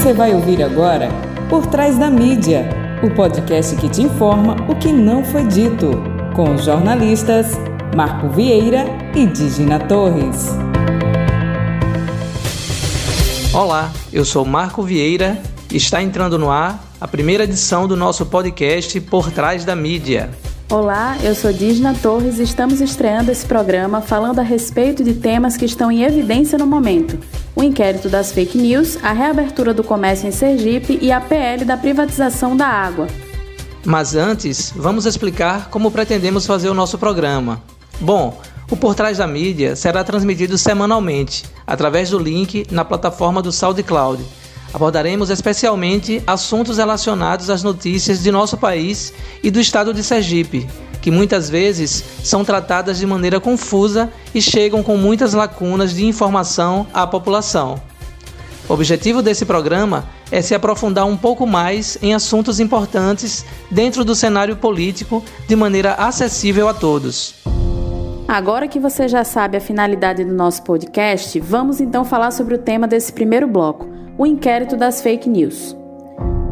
Você vai ouvir agora Por Trás da Mídia, o podcast que te informa o que não foi dito, com os jornalistas Marco Vieira e Dígina Torres. Olá, eu sou Marco Vieira e está entrando no ar a primeira edição do nosso podcast Por Trás da Mídia. Olá, eu sou Dígina Torres e estamos estreando esse programa falando a respeito de temas que estão em evidência no momento. O inquérito das fake news, a reabertura do comércio em Sergipe e a PL da privatização da água. Mas antes, vamos explicar como pretendemos fazer o nosso programa. Bom, o Por Trás da Mídia será transmitido semanalmente, através do link na plataforma do SoundCloud. Abordaremos especialmente assuntos relacionados às notícias de nosso país e do estado de Sergipe, que muitas vezes são tratadas de maneira confusa e chegam com muitas lacunas de informação à população. O objetivo desse programa é se aprofundar um pouco mais em assuntos importantes dentro do cenário político de maneira acessível a todos. Agora que você já sabe a finalidade do nosso podcast, vamos então falar sobre o tema desse primeiro bloco, o inquérito das fake news.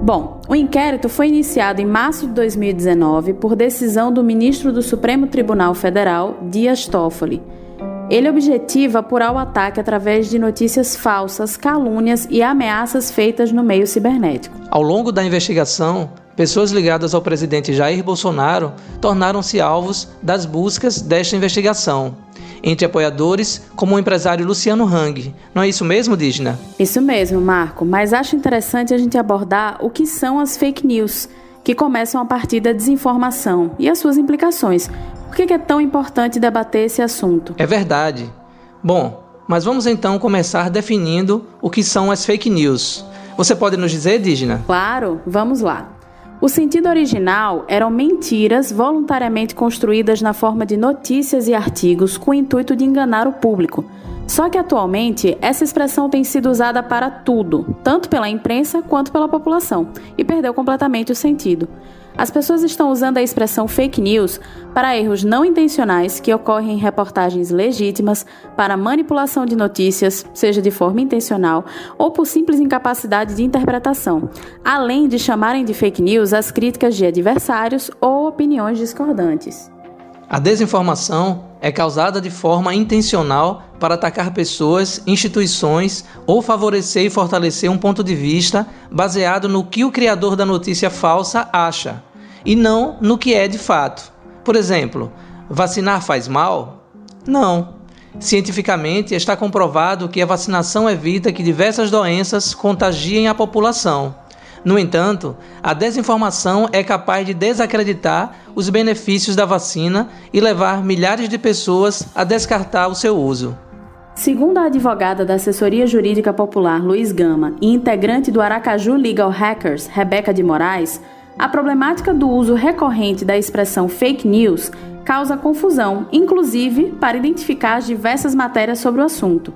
Bom, o inquérito foi iniciado em março de 2019 por decisão do ministro do Supremo Tribunal Federal, Dias Toffoli. Ele objetiva apurar o ataque através de notícias falsas, calúnias e ameaças feitas no meio cibernético. Ao longo da investigação, pessoas ligadas ao presidente Jair Bolsonaro tornaram-se alvos das buscas desta investigação, entre apoiadores como o empresário Luciano Hang. Não é isso mesmo, Dígina? Isso mesmo, Marco, mas acho interessante a gente abordar o que são as fake news, que começam a partir da desinformação e as suas implicações. Por que é tão importante debater esse assunto? É verdade. Bom, mas vamos então começar definindo o que são as fake news. Você pode nos dizer, Dígina? Claro, vamos lá. O sentido original eram mentiras voluntariamente construídas na forma de notícias e artigos com o intuito de enganar o público. Só que atualmente essa expressão tem sido usada para tudo, tanto pela imprensa quanto pela população, e perdeu completamente o sentido. As pessoas estão usando a expressão fake news para erros não intencionais que ocorrem em reportagens legítimas, para manipulação de notícias, seja de forma intencional ou por simples incapacidade de interpretação, além de chamarem de fake news as críticas de adversários ou opiniões discordantes. A desinformação é causada de forma intencional para atacar pessoas, instituições ou favorecer e fortalecer um ponto de vista baseado no que o criador da notícia falsa acha, e não no que é de fato. Por exemplo, vacinar faz mal? Não. Cientificamente está comprovado que a vacinação evita que diversas doenças contagiem a população. No entanto, a desinformação é capaz de desacreditar os benefícios da vacina e levar milhares de pessoas a descartar o seu uso. Segundo a advogada da Assessoria Jurídica Popular Luiz Gama e integrante do Aracaju Legal Hackers, Rebeca de Moraes, a problemática do uso recorrente da expressão fake news causa confusão, inclusive para identificar as diversas matérias sobre o assunto.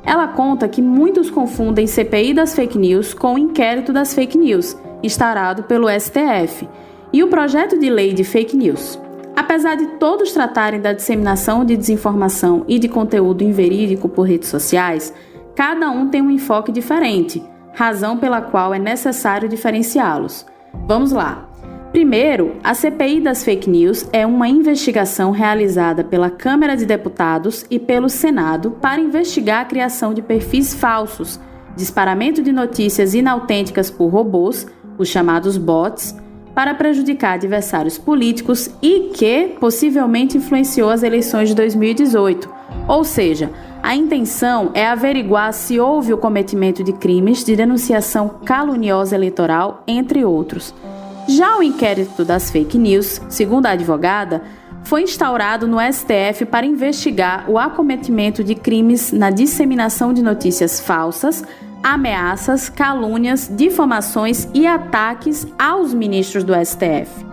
Ela conta que muitos confundem CPI das fake news com o inquérito das fake news, instaurado pelo STF, e o projeto de lei de fake news. Apesar de todos tratarem da disseminação de desinformação e de conteúdo inverídico por redes sociais, cada um tem um enfoque diferente, razão pela qual é necessário diferenciá-los. Vamos lá. Primeiro, a CPI das fake news é uma investigação realizada pela Câmara de Deputados e pelo Senado para investigar a criação de perfis falsos, disparamento de notícias inautênticas por robôs, os chamados bots, para prejudicar adversários políticos e que possivelmente influenciou as eleições de 2018. Ou seja, a intenção é averiguar se houve o cometimento de crimes de denunciação caluniosa eleitoral, entre outros. Já o inquérito das fake news, segundo a advogada, foi instaurado no STF para investigar o acometimento de crimes na disseminação de notícias falsas, ameaças, calúnias, difamações e ataques aos ministros do STF.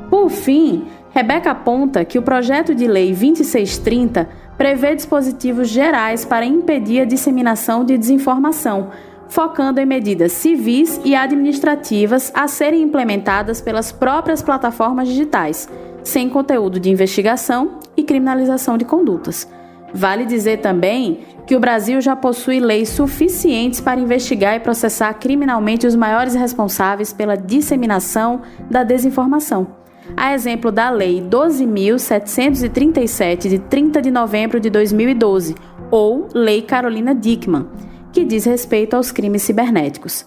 Por fim, Rebeca aponta que o projeto de lei 2630 prevê dispositivos gerais para impedir a disseminação de desinformação, focando em medidas civis e administrativas a serem implementadas pelas próprias plataformas digitais, sem conteúdo de investigação e criminalização de condutas. Vale dizer também que o Brasil já possui leis suficientes para investigar e processar criminalmente os maiores responsáveis pela disseminação da desinformação. A exemplo da Lei 12.737, de 30 de novembro de 2012, ou Lei Carolina Dickmann, que diz respeito aos crimes cibernéticos.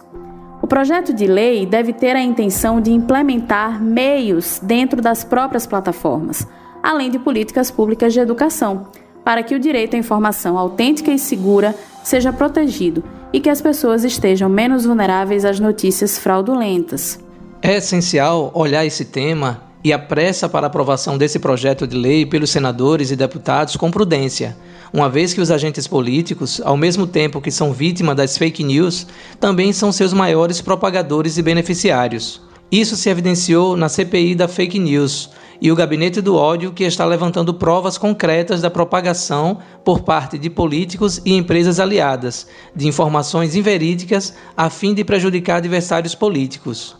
O projeto de lei deve ter a intenção de implementar meios dentro das próprias plataformas, além de políticas públicas de educação, para que o direito à informação autêntica e segura seja protegido e que as pessoas estejam menos vulneráveis às notícias fraudulentas. É essencial olhar esse tema e a pressa para a aprovação desse projeto de lei pelos senadores e deputados com prudência, uma vez que os agentes políticos, ao mesmo tempo que são vítimas das fake news, também são seus maiores propagadores e beneficiários. Isso se evidenciou na CPI da fake news e o Gabinete do Ódio, que está levantando provas concretas da propagação por parte de políticos e empresas aliadas de informações inverídicas a fim de prejudicar adversários políticos.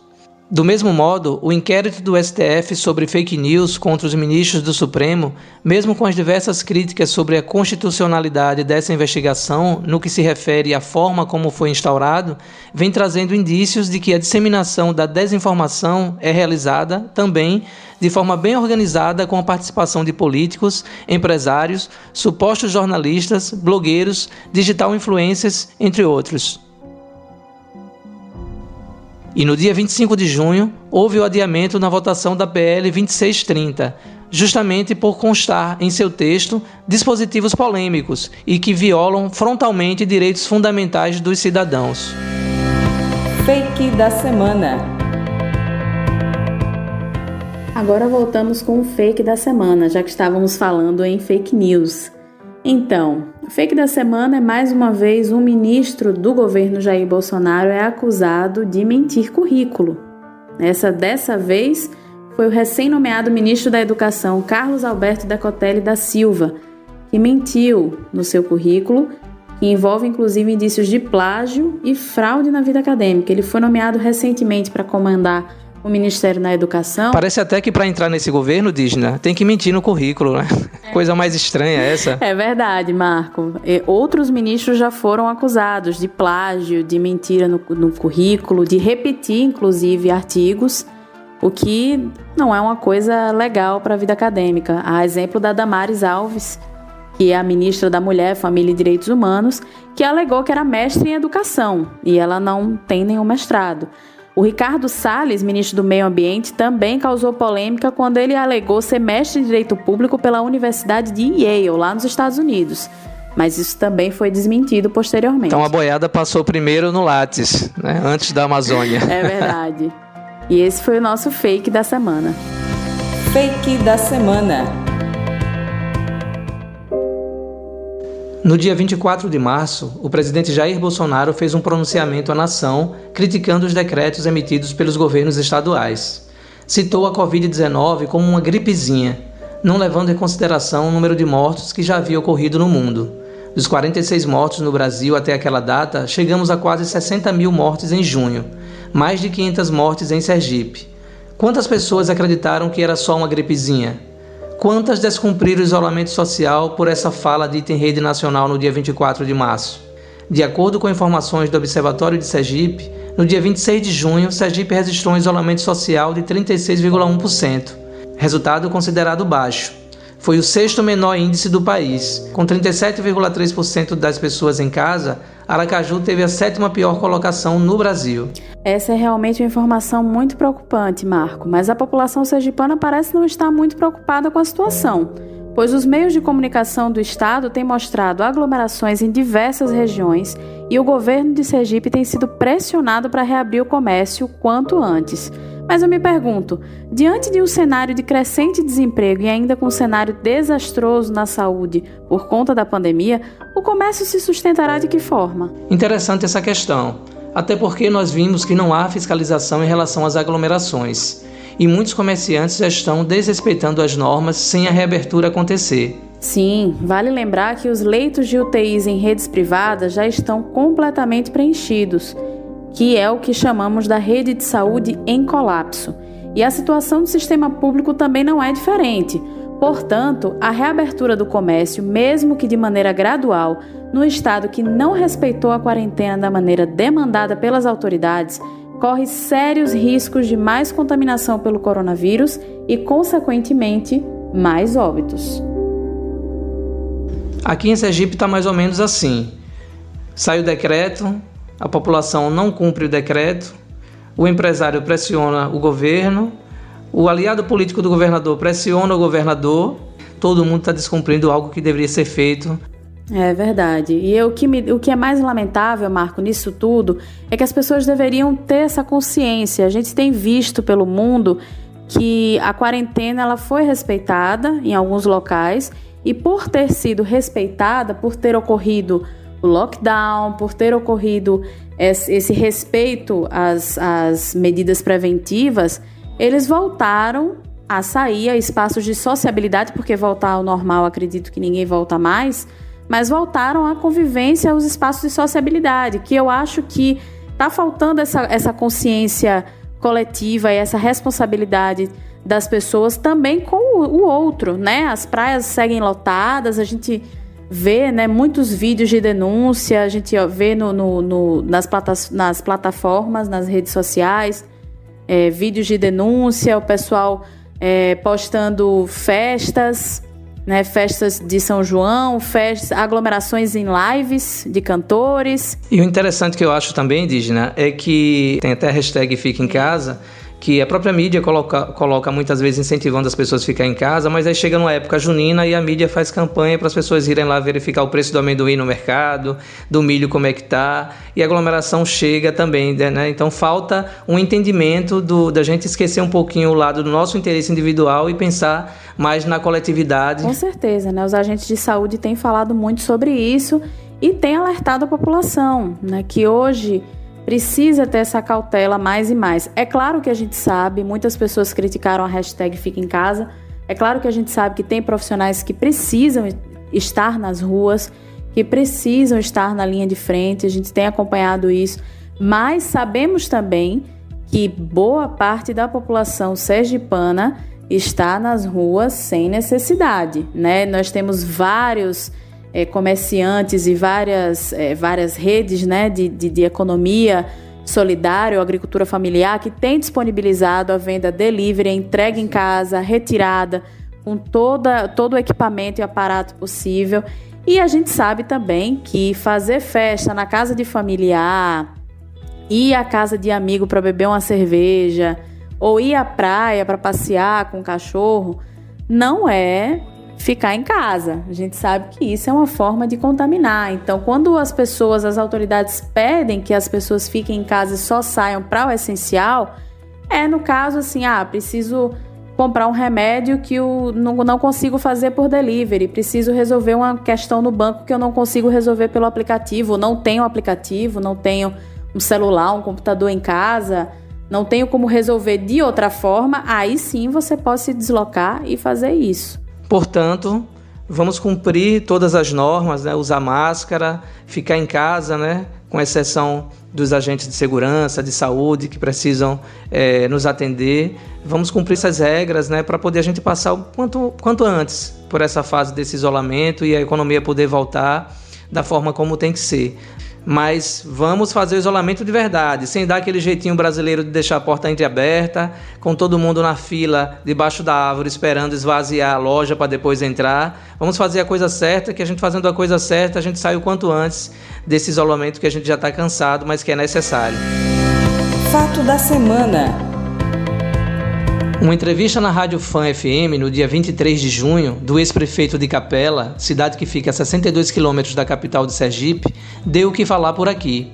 Do mesmo modo, o inquérito do STF sobre fake news contra os ministros do Supremo, mesmo com as diversas críticas sobre a constitucionalidade dessa investigação no que se refere à forma como foi instaurado, vem trazendo indícios de que a disseminação da desinformação é realizada também de forma bem organizada com a participação de políticos, empresários, supostos jornalistas, blogueiros, digital influencers, entre outros. E no dia 25 de junho, houve o adiamento na votação da PL 2630, justamente por constar em seu texto dispositivos polêmicos e que violam frontalmente direitos fundamentais dos cidadãos. Fake da semana. Agora voltamos com o fake da semana, já que estávamos falando em fake news. Então, o fake da semana é mais uma vez um ministro do governo Jair Bolsonaro é acusado de mentir currículo. Dessa vez foi o recém-nomeado ministro da Educação, Carlos Alberto Decotelli da Silva, que mentiu no seu currículo, que envolve inclusive indícios de plágio e fraude na vida acadêmica. Ele foi nomeado recentemente para comandar o Ministério da Educação. Parece até que para entrar nesse governo, Dígina, tem que mentir no currículo, né? Coisa mais estranha essa. É verdade, Marco. Outros ministros já foram acusados de plágio, de mentira no currículo, de repetir, inclusive, artigos, o que não é uma coisa legal para a vida acadêmica. A exemplo da Damares Alves, que é a ministra da Mulher, Família e Direitos Humanos, que alegou que era mestre em educação e ela não tem nenhum mestrado. O Ricardo Salles, ministro do Meio Ambiente, também causou polêmica quando ele alegou ser mestre em Direito Público pela Universidade de Yale, lá nos Estados Unidos. Mas isso também foi desmentido posteriormente. Então a boiada passou primeiro no Lattes, né? Antes da Amazônia. É verdade. E esse foi o nosso fake da semana. Fake da semana. No dia 24 de março, o presidente Jair Bolsonaro fez um pronunciamento à nação criticando os decretos emitidos pelos governos estaduais. Citou a Covid-19 como uma gripezinha, não levando em consideração o número de mortos que já havia ocorrido no mundo. Dos 46 mortos no Brasil até aquela data, chegamos a quase 60 mil mortes em junho, mais de 500 mortes em Sergipe. Quantas pessoas acreditaram que era só uma gripezinha? Quantas descumpriram o isolamento social por essa fala dita em rede nacional no dia 24 de março? De acordo com informações do Observatório de Sergipe, no dia 26 de junho, Sergipe registrou um isolamento social de 36,1%, resultado considerado baixo. Foi o sexto menor índice do país. Com 37,3% das pessoas em casa, Aracaju teve a sétima pior colocação no Brasil. Essa é realmente uma informação muito preocupante, Marco, mas a população sergipana parece não estar muito preocupada com a situação, pois os meios de comunicação do estado têm mostrado aglomerações em diversas regiões e o governo de Sergipe tem sido pressionado para reabrir o comércio quanto antes. Mas eu me pergunto, diante de um cenário de crescente desemprego e ainda com um cenário desastroso na saúde por conta da pandemia, o comércio se sustentará de que forma? Interessante essa questão, até porque nós vimos que não há fiscalização em relação às aglomerações e muitos comerciantes já estão desrespeitando as normas sem a reabertura acontecer. Sim, vale lembrar que os leitos de UTIs em redes privadas já estão completamente preenchidos, que é o que chamamos da rede de saúde em colapso. E a situação do sistema público também não é diferente, Portanto, a reabertura do comércio, mesmo que de maneira gradual, no estado que não respeitou a quarentena da maneira demandada pelas autoridades, corre sérios riscos de mais contaminação pelo coronavírus e, consequentemente, mais óbitos. Aqui em Sergipe está mais ou menos assim. Sai o decreto, a população não cumpre o decreto, o empresário pressiona o governo, o aliado político do governador pressiona o governador, todo mundo está descumprindo algo que deveria ser feito. É verdade. E o que é mais lamentável, Marco, nisso tudo, é que as pessoas deveriam ter essa consciência. A gente tem visto pelo mundo que a quarentena ela foi respeitada em alguns locais e por ter sido respeitada, por ter ocorrido o lockdown, por ter ocorrido esse respeito às medidas preventivas, eles voltaram a sair a espaços de sociabilidade, porque voltar ao normal acredito que ninguém volta mais, mas voltaram à convivência, aos espaços de sociabilidade, que eu acho que está faltando essa consciência coletiva e essa responsabilidade das pessoas também com o outro, né? As praias seguem lotadas, a gente vê, né, muitos vídeos de denúncia, a gente vê nas plataformas, nas redes sociais, vídeos de denúncia, o pessoal postando festas, né, festas de São João, aglomerações em lives de cantores. E o interessante que eu acho também, Dígina, é que tem até a hashtag Fica em Casa, que a própria mídia coloca muitas vezes incentivando as pessoas a ficar em casa, mas aí chega numa época junina e a mídia faz campanha para as pessoas irem lá verificar o preço do amendoim no mercado, do milho como é que tá, e a aglomeração chega também, né? Então falta um entendimento da gente esquecer um pouquinho o lado do nosso interesse individual e pensar mais na coletividade. Com certeza, né? Os agentes de saúde têm falado muito sobre isso e têm alertado a população, né, que hoje precisa ter essa cautela mais e mais. É claro que a gente sabe, muitas pessoas criticaram a hashtag Fica em Casa, é claro que a gente sabe que tem profissionais que precisam estar nas ruas, que precisam estar na linha de frente, a gente tem acompanhado isso, mas sabemos também que boa parte da população sergipana está nas ruas sem necessidade, né? Nós temos vários comerciantes e várias redes, né, de economia solidária ou agricultura familiar que têm disponibilizado a venda delivery, entrega em casa, retirada, com todo o equipamento e aparato possível. E a gente sabe também que fazer festa na casa de familiar, ir à casa de amigo para beber uma cerveja ou ir à praia para passear com o cachorro não é ficar em casa. A gente sabe que isso é uma forma de contaminar. Então, quando as autoridades pedem que as pessoas fiquem em casa e só saiam para o essencial, no caso assim, preciso comprar um remédio que eu não consigo fazer por delivery, preciso resolver uma questão no banco que eu não consigo resolver pelo aplicativo, não tenho aplicativo, não tenho um celular, um computador em casa, não tenho como resolver de outra forma, aí sim você pode se deslocar e fazer isso. Portanto, vamos cumprir todas as normas, né? Usar máscara, ficar em casa, né? Com exceção dos agentes de segurança, de saúde que precisam nos atender. Vamos cumprir essas regras, né? Para poder a gente passar o quanto antes por essa fase desse isolamento e a economia poder voltar da forma como tem que ser. Mas vamos fazer o isolamento de verdade, sem dar aquele jeitinho brasileiro de deixar a porta entreaberta, com todo mundo na fila, debaixo da árvore, esperando esvaziar a loja para depois entrar. Vamos fazer a coisa certa, que a gente fazendo a coisa certa, a gente sai o quanto antes desse isolamento que a gente já está cansado, mas que é necessário. Fato da semana. Uma entrevista na Rádio Fã FM no dia 23 de junho do ex-prefeito de Capela, cidade que fica a 62 quilômetros da capital de Sergipe, deu o que falar por aqui.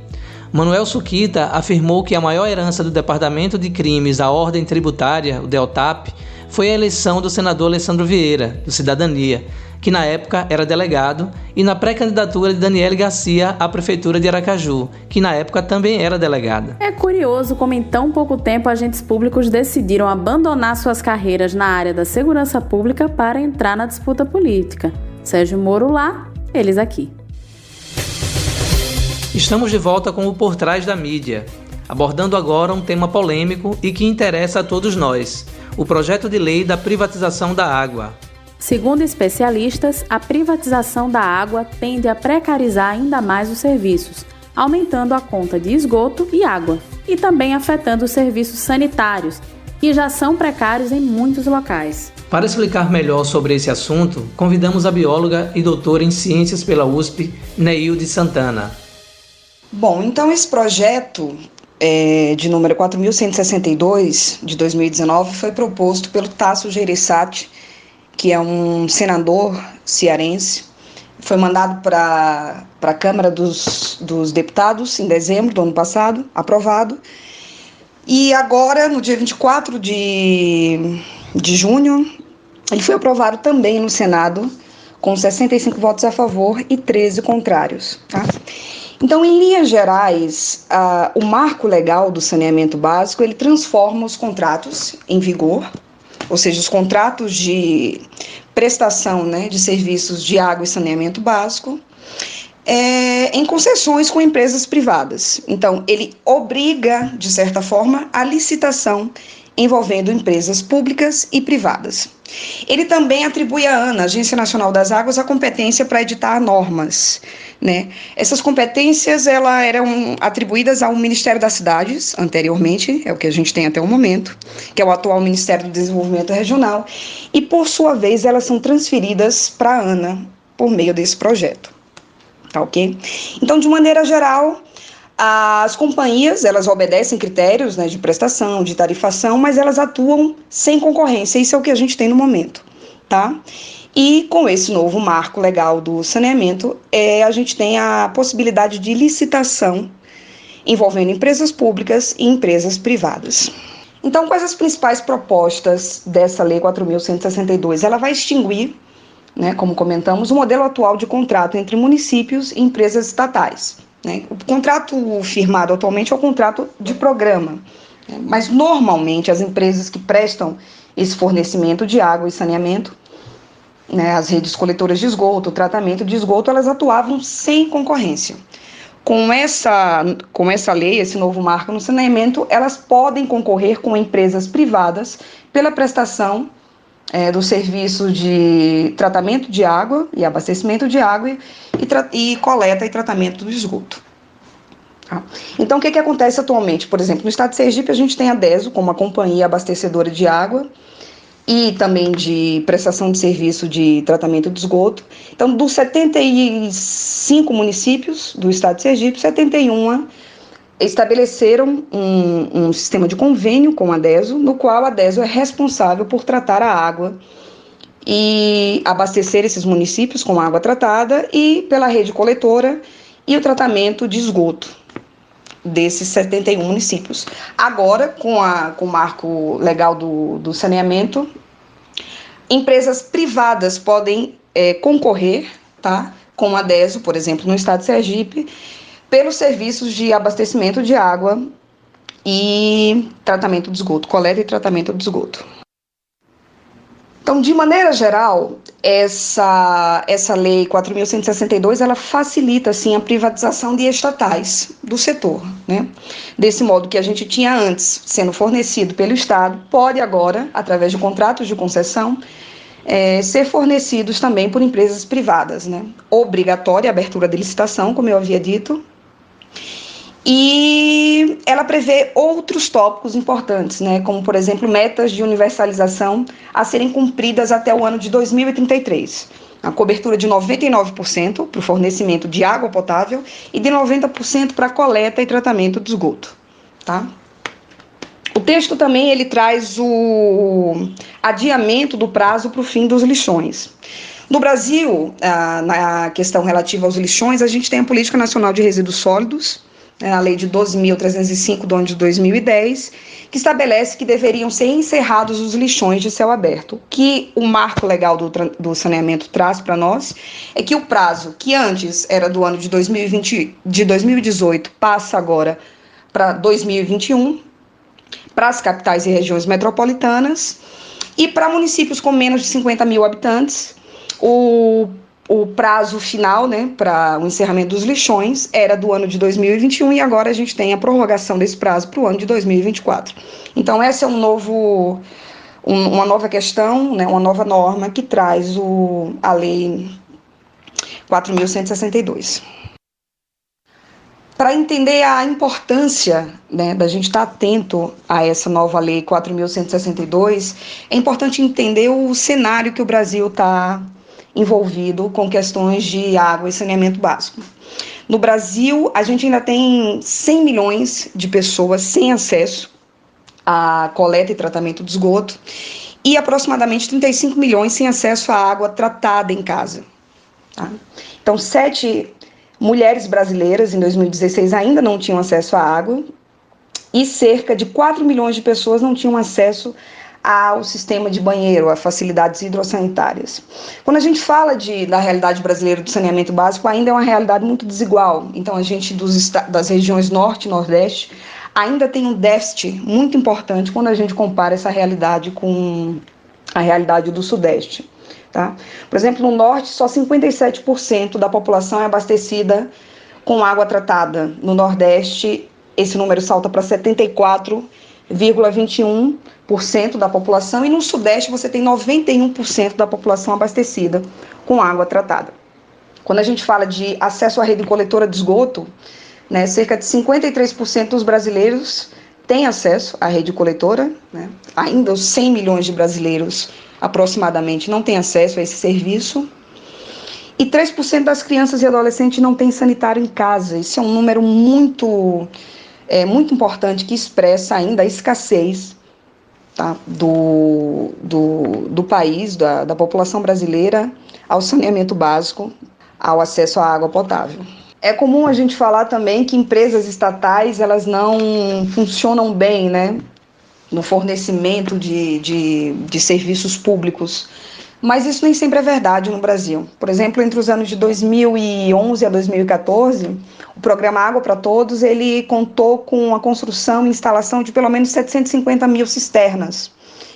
Manuel Suquita afirmou que a maior herança do Departamento de Crimes da Ordem Tributária, o DEOTAP, foi a eleição do senador Alessandro Vieira, do Cidadania, que na época era delegado, e na pré-candidatura de Daniele Garcia à Prefeitura de Aracaju, que na época também era delegada. É curioso como em tão pouco tempo agentes públicos decidiram abandonar suas carreiras na área da segurança pública para entrar na disputa política. Sérgio Moro lá, eles aqui. Estamos de volta com o Por Trás da Mídia, abordando agora um tema polêmico e que interessa a todos nós, o projeto de lei da privatização da água. Segundo especialistas, a privatização da água tende a precarizar ainda mais os serviços, aumentando a conta de esgoto e água, e também afetando os serviços sanitários, que já são precários em muitos locais. Para explicar melhor sobre esse assunto, convidamos a bióloga e doutora em Ciências pela USP, Neilde Santana. Bom, então esse projeto de número 4.162, de 2019, foi proposto pelo Tasso Gereissati, que é um senador cearense. Foi mandado para a Câmara dos Deputados em dezembro do ano passado, aprovado. E agora, no dia 24 de junho, ele foi aprovado também no Senado, com 65 votos a favor e 13 contrários. Tá? Então, em linhas gerais, o marco legal do saneamento básico, ele transforma os contratos em vigor, ou seja, os contratos de prestação, né, de serviços de água e saneamento básico, em concessões com empresas privadas. Então, ele obriga, de certa forma, a licitação envolvendo empresas públicas e privadas. Ele também atribui à ANA, Agência Nacional das Águas, a competência para editar normas, né? Essas competências eram atribuídas ao Ministério das Cidades, anteriormente, é o que a gente tem até o momento, que é o atual Ministério do Desenvolvimento Regional, e, por sua vez, elas são transferidas para a ANA por meio desse projeto. Tá, ok? Então, de maneira geral, as companhias, elas obedecem critérios, né, de prestação, de tarifação, mas elas atuam sem concorrência. Isso é o que a gente tem no momento, tá? E com esse novo marco legal do saneamento, a gente tem a possibilidade de licitação envolvendo empresas públicas e empresas privadas. Então, quais as principais propostas dessa Lei 4.162? Ela vai extinguir, né, como comentamos, o modelo atual de contrato entre municípios e empresas estatais. Né? O contrato firmado atualmente é o contrato de programa, né? Mas normalmente as empresas que prestam esse fornecimento de água e saneamento, né, as redes coletoras de esgoto, o tratamento de esgoto, elas atuavam sem concorrência. Com essa lei, esse novo marco no saneamento, elas podem concorrer com empresas privadas pela prestação do serviço de tratamento de água e abastecimento de água e coleta e tratamento do esgoto. Tá? Então, o que acontece atualmente? Por exemplo, no estado de Sergipe, a gente tem a DESO como uma companhia abastecedora de água e também de prestação de serviço de tratamento de esgoto. Então, dos 75 municípios do estado de Sergipe, 71 estabeleceram um sistema de convênio com a DESO, no qual a DESO é responsável por tratar a água e abastecer esses municípios com água tratada e pela rede coletora e o tratamento de esgoto desses 71 municípios. Agora, com o marco legal do saneamento, empresas privadas podem concorrer, tá, com a DESO, por exemplo, no estado de Sergipe, pelos serviços de abastecimento de água e tratamento de esgoto, coleta e tratamento de esgoto. Então, de maneira geral, essa lei 4.162, ela facilita, assim, a privatização de estatais do setor, né? Desse modo que a gente tinha antes, sendo fornecido pelo Estado, pode agora, através de contratos de concessão, ser fornecidos também por empresas privadas, né? Obrigatória a abertura de licitação, como eu havia dito, e ela prevê outros tópicos importantes, né, como, por exemplo, metas de universalização a serem cumpridas até o ano de 2033. A cobertura de 99% para o fornecimento de água potável e de 90% para a coleta e tratamento de esgoto. Tá? O texto também ele traz o adiamento do prazo para o fim dos lixões. No Brasil, na questão relativa aos lixões, a gente tem a Política Nacional de Resíduos Sólidos, a Lei de 12.305, do ano de 2010, que estabelece que deveriam ser encerrados os lixões de céu aberto. O que o marco legal do saneamento traz para nós é que o prazo, que antes era do ano de 2018, passa agora para 2021, para as capitais e regiões metropolitanas, e para municípios com menos de 50 mil habitantes, o prazo final, né, para o encerramento dos lixões era do ano de 2021 e agora a gente tem a prorrogação desse prazo para o ano de 2024. Então, esse é um uma nova questão, né, uma nova norma que traz a Lei 4.162. Para entender a importância, né, da gente estar atento a essa nova Lei 4.162, é importante entender o cenário que o Brasil está envolvido com questões de água e saneamento básico. No Brasil, a gente ainda tem 100 milhões de pessoas sem acesso à coleta e tratamento de esgoto e aproximadamente 35 milhões sem acesso à água tratada em casa. Tá? Então, 7 mulheres brasileiras em 2016 ainda não tinham acesso à água e cerca de 4 milhões de pessoas não tinham acesso ao sistema de banheiro, a facilidades hidrossanitárias. Quando a gente fala da realidade brasileira do saneamento básico, ainda é uma realidade muito desigual. Então, a gente das regiões norte e nordeste ainda tem um déficit muito importante quando a gente compara essa realidade com a realidade do sudeste. Tá? Por exemplo, no norte, só 57% da população é abastecida com água tratada. No nordeste, esse número salta para 74,21% da população, e no sudeste você tem 91% da população abastecida com água tratada. Quando a gente fala de acesso à rede coletora de esgoto, né, cerca de 53% dos brasileiros têm acesso à rede coletora, né? Ainda os 100 milhões de brasileiros aproximadamente não têm acesso a esse serviço, e 3% das crianças e adolescentes não têm sanitário em casa. Isso é um número muito importante, que expressa ainda a escassez, tá, do país, da população brasileira, ao saneamento básico, ao acesso à água potável. É comum a gente falar também que empresas estatais, elas não funcionam bem, né, no fornecimento de serviços públicos, mas isso nem sempre é verdade no Brasil. Por exemplo, entre os anos de 2011 a 2014, o programa Água para Todos, ele contou com a construção e instalação de pelo menos 750 mil cisternas,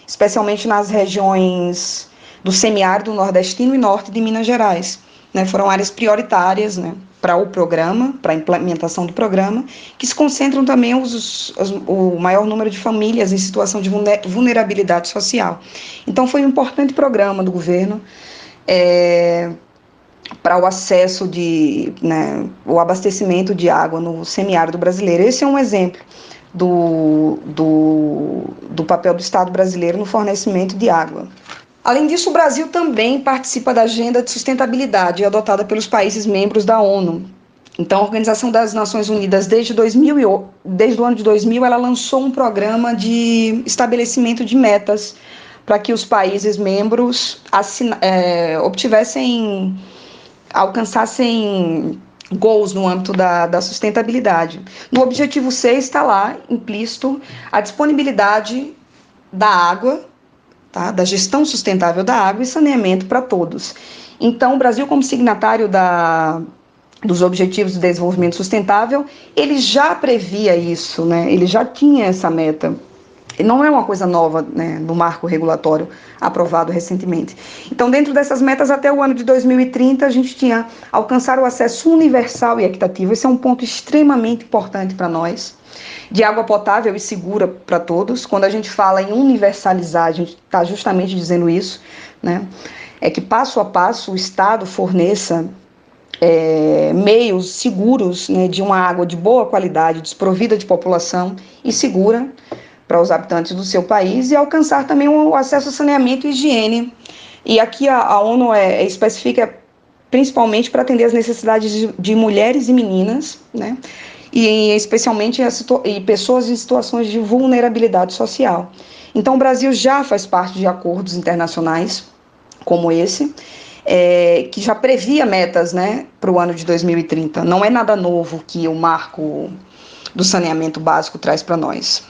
especialmente nas regiões do semiárido nordestino e norte de Minas Gerais. Né, foram áreas prioritárias, né, para o programa, para a implementação do programa, que se concentram também o maior número de famílias em situação de vulnerabilidade social. Então, foi um importante programa do governo para o acesso o abastecimento de água no semiárido brasileiro. Esse é um exemplo do papel do Estado brasileiro no fornecimento de água. Além disso, o Brasil também participa da Agenda de Sustentabilidade adotada pelos países membros da ONU. Então, a Organização das Nações Unidas, desde o ano de 2000, ela lançou um programa de estabelecimento de metas para que os países membros alcançassem goals no âmbito da sustentabilidade. No objetivo 6 está lá implícito a disponibilidade da água, tá, da gestão sustentável da água e saneamento para todos. Então, o Brasil, como signatário dos Objetivos de Desenvolvimento Sustentável, ele já previa isso, né? Ele já tinha essa meta. E não é uma coisa nova, né, no marco regulatório aprovado recentemente. Então, dentro dessas metas, até o ano de 2030, a gente tinha alcançar o acesso universal e equitativo. Esse é um ponto extremamente importante para nós, de água potável e segura para todos. Quando a gente fala em universalizar, a gente está justamente dizendo isso, né? É que passo a passo o Estado forneça meios seguros, né, de uma água de boa qualidade, desprovida de população e segura para os habitantes do seu país, e alcançar também o acesso a saneamento e higiene. E aqui a ONU especifica principalmente para atender as necessidades de mulheres e meninas, né? E especialmente pessoas em situações de vulnerabilidade social. Então, o Brasil já faz parte de acordos internacionais como esse, que já previa metas, né, para o ano de 2030. Não é nada novo que o marco do saneamento básico traz para nós.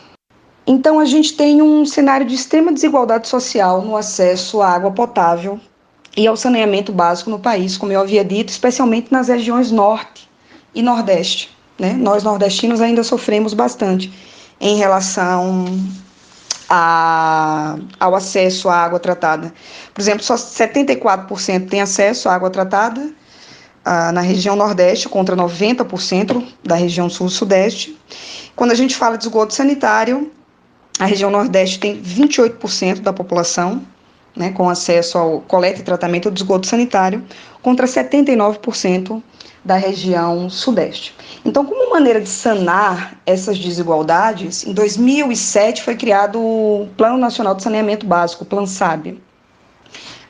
Então, a gente tem um cenário de extrema desigualdade social no acesso à água potável e ao saneamento básico no país, como eu havia dito, especialmente nas regiões norte e nordeste. Né? Nós, nordestinos, ainda sofremos bastante em relação ao acesso à água tratada. Por exemplo, só 74% tem acesso à água tratada na região nordeste, contra 90% da região sul-sudeste. Quando a gente fala de esgoto sanitário, A região Nordeste tem 28% da população, né, com acesso ao coleta e tratamento do esgoto sanitário, contra 79% da região Sudeste. Então, como maneira de sanar essas desigualdades, em 2007 foi criado o Plano Nacional de Saneamento Básico, o PLAN-SAB,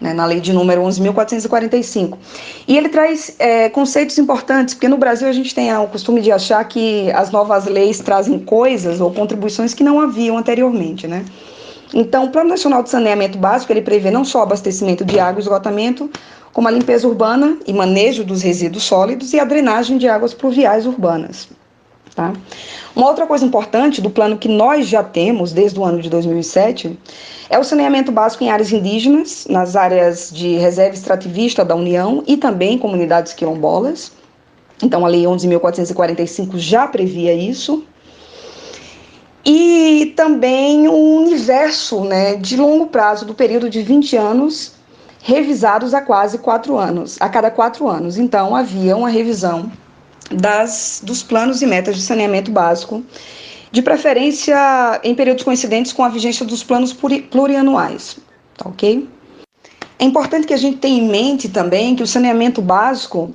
né, na lei de número 11.445. E ele traz conceitos importantes, porque no Brasil a gente tem o costume de achar que as novas leis trazem coisas ou contribuições que não haviam anteriormente, né? Então, o Plano Nacional de Saneamento Básico, ele prevê não só o abastecimento de água e esgotamento, como a limpeza urbana e manejo dos resíduos sólidos e a drenagem de águas pluviais urbanas. Tá? Uma outra coisa importante do plano que nós já temos desde o ano de 2007 é o saneamento básico em áreas indígenas, nas áreas de reserva extrativista da União e também comunidades quilombolas. Então, a Lei 11.445 já previa isso. E também o universo, né, de longo prazo, do período de 20 anos, revisados a cada 4 anos. Então, havia uma revisão dos planos e metas de saneamento básico, de preferência em períodos coincidentes com a vigência dos planos plurianuais. Tá, ok? É importante que a gente tenha em mente também que o saneamento básico,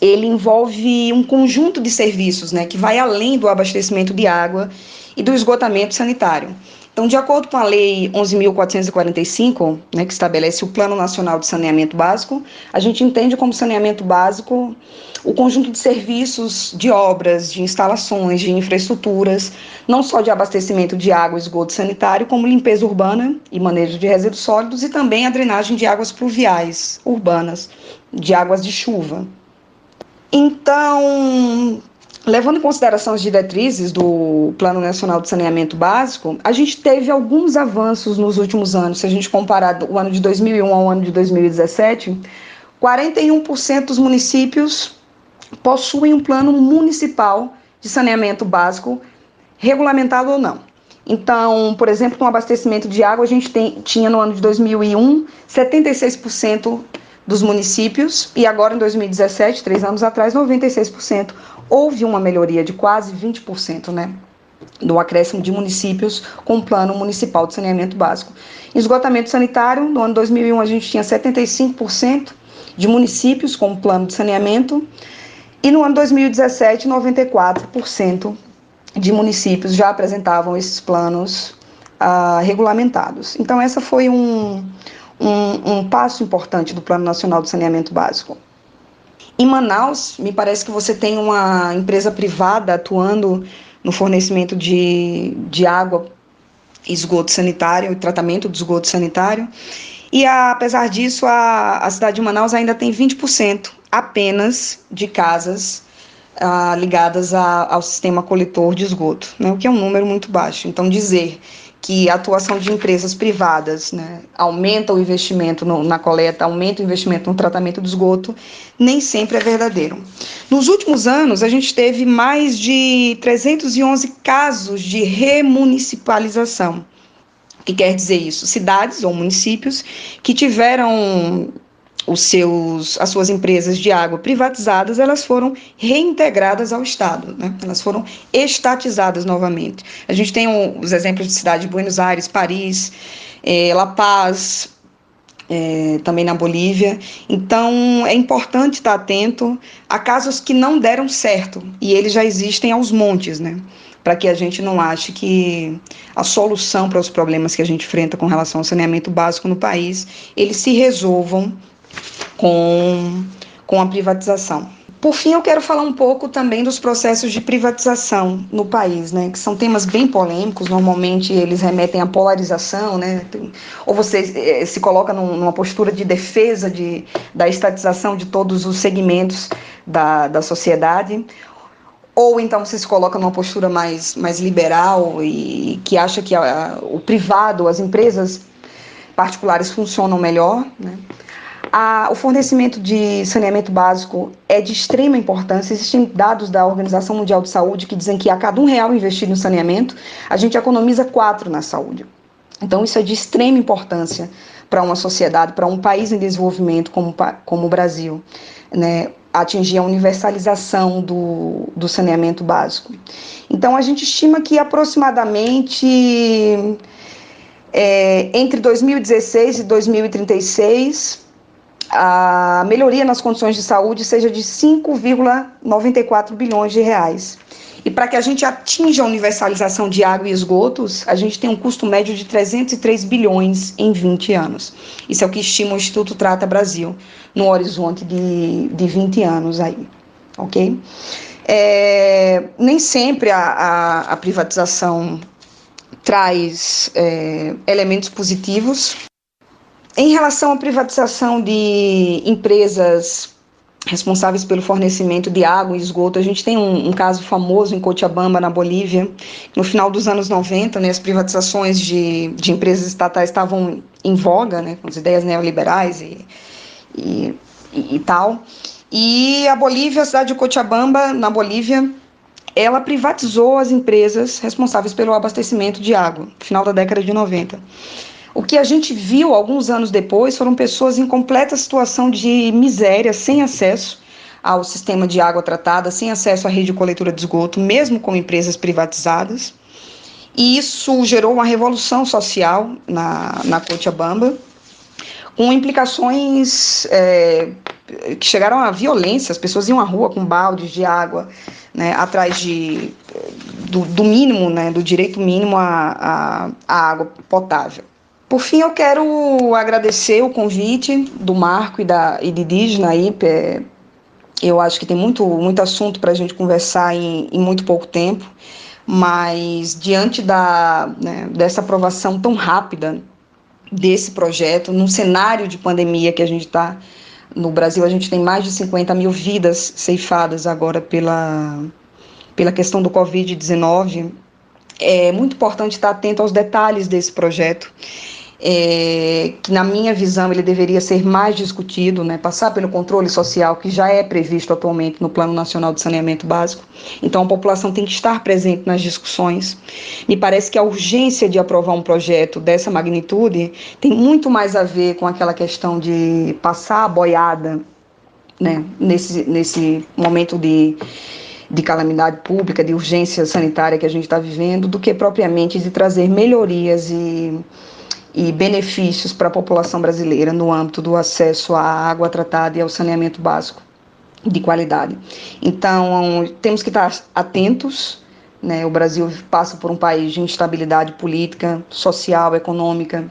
ele envolve um conjunto de serviços, né, que vai além do abastecimento de água e do esgotamento sanitário. Então, de acordo com a Lei 11.445, né, que estabelece o Plano Nacional de Saneamento Básico, a gente entende como saneamento básico o conjunto de serviços, de obras, de instalações, de infraestruturas, não só de abastecimento de água e esgoto sanitário, como limpeza urbana e manejo de resíduos sólidos e também a drenagem de águas pluviais urbanas, de águas de chuva. Então, levando em consideração as diretrizes do Plano Nacional de Saneamento Básico, a gente teve alguns avanços nos últimos anos. Se a gente comparar o ano de 2001 ao ano de 2017, 41% dos municípios possuem um plano municipal de saneamento básico, regulamentado ou não. Então, por exemplo, no abastecimento de água, a gente tinha no ano de 2001, 76% dos municípios, e agora em 2017, 3 anos atrás, 96%. Houve uma melhoria de quase 20%, né, do acréscimo de municípios com o Plano Municipal de Saneamento Básico. Em esgotamento sanitário, no ano 2001, a gente tinha 75% de municípios com o plano de saneamento, e no ano 2017, 94% de municípios já apresentavam esses planos regulamentados. Então, essa foi um passo importante do Plano Nacional de Saneamento Básico. Em Manaus, me parece que você tem uma empresa privada atuando no fornecimento de água, esgoto sanitário, tratamento de esgoto sanitário. E, apesar disso, a cidade de Manaus ainda tem 20% apenas de casas ligadas ao sistema coletor de esgoto, né, o que é um número muito baixo. Então, dizer que a atuação de empresas privadas, né, aumenta o investimento na coleta, aumenta o investimento no tratamento do esgoto, nem sempre é verdadeiro. Nos últimos anos, a gente teve mais de 311 casos de remunicipalização. O que quer dizer isso? Cidades ou municípios que tiveram as suas empresas de água privatizadas, elas foram reintegradas ao Estado, né? Elas foram estatizadas novamente. A gente tem os exemplos de cidade de Buenos Aires, Paris, La Paz, também na Bolívia. Então, é importante estar atento a casos que não deram certo, e eles já existem aos montes, né? Para que a gente não ache que a solução para os problemas que a gente enfrenta com relação ao saneamento básico no país, eles se resolvam com a privatização. Por fim, eu quero falar um pouco também dos processos de privatização no país, né, que são temas bem polêmicos. Normalmente eles remetem à polarização, né, ou você se coloca numa postura de defesa da estatização de todos os segmentos da sociedade, ou então você se coloca numa postura mais liberal e que acha que o privado, as empresas particulares funcionam melhor, né. O fornecimento de saneamento básico é de extrema importância. Existem dados da Organização Mundial de Saúde que dizem que a cada R$1 investido no saneamento, a gente economiza 4 na saúde. Então, isso é de extrema importância para uma sociedade, para um país em desenvolvimento como o Brasil, né? atingir a universalização do saneamento básico. Então, a gente estima que aproximadamente entre 2016 e 2036, a melhoria nas condições de saúde seja de 5,94 bilhões de reais. E para que a gente atinja a universalização de água e esgotos, a gente tem um custo médio de 303 bilhões em 20 anos. Isso é o que estima o Instituto Trata Brasil, no horizonte de 20 anos aí, ok? Nem sempre a privatização traz elementos positivos. Em relação à privatização de empresas responsáveis pelo fornecimento de água e esgoto, a gente tem um caso famoso em Cochabamba, na Bolívia. No final dos anos 90, né, as privatizações de empresas estatais estavam em voga, né, com as ideias neoliberais e tal. E a Bolívia, a cidade de Cochabamba, na Bolívia, ela privatizou as empresas responsáveis pelo abastecimento de água, no final da década de 90. O que a gente viu alguns anos depois foram pessoas em completa situação de miséria, sem acesso ao sistema de água tratada, sem acesso à rede de coletora de esgoto, mesmo com empresas privatizadas. E isso gerou uma revolução social na Cochabamba, com implicações que chegaram à violência. As pessoas iam à rua com baldes de água, né, atrás do mínimo, né, do direito mínimo à água potável. Por fim, eu quero agradecer o convite do Marco e de Dígina aí. Eu acho que tem muito assunto para a gente conversar em muito pouco tempo, mas diante dessa aprovação tão rápida desse projeto, num cenário de pandemia que a gente está no Brasil, a gente tem mais de 50 mil vidas ceifadas agora pela questão do Covid-19, é muito importante estar atento aos detalhes desse projeto. Que na minha visão ele deveria ser mais discutido, né, passar pelo controle social que já é previsto atualmente no Plano Nacional de Saneamento Básico. Então a população tem que estar presente nas discussões. Me parece que a urgência de aprovar um projeto dessa magnitude tem muito mais a ver com aquela questão de passar a boiada, né, nesse momento de calamidade pública, de urgência sanitária que a gente está vivendo, do que propriamente de trazer melhorias e benefícios para a população brasileira no âmbito do acesso à água tratada e ao saneamento básico de qualidade. Então, temos que estar atentos, né? O Brasil passa por um país de instabilidade política, social, econômica,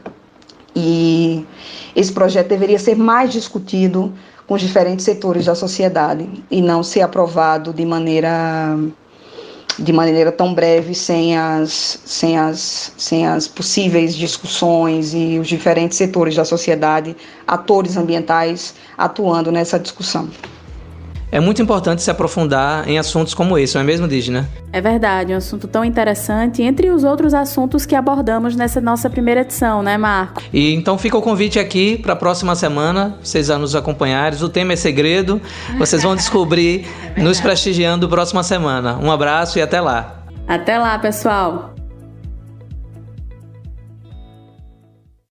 e esse projeto deveria ser mais discutido com os diferentes setores da sociedade e não ser aprovado de maneira tão breve, sem as possíveis discussões e os diferentes setores da sociedade, atores ambientais, atuando nessa discussão. É muito importante se aprofundar em assuntos como esse, não é mesmo, Dígina? É verdade, um assunto tão interessante, entre os outros assuntos que abordamos nessa nossa primeira edição, né, Marco? E então fica o convite aqui para a próxima semana, vocês vão nos acompanhar. O tema é segredo, vocês vão descobrir nos prestigiando próxima semana. Um abraço e até lá. Até lá, pessoal!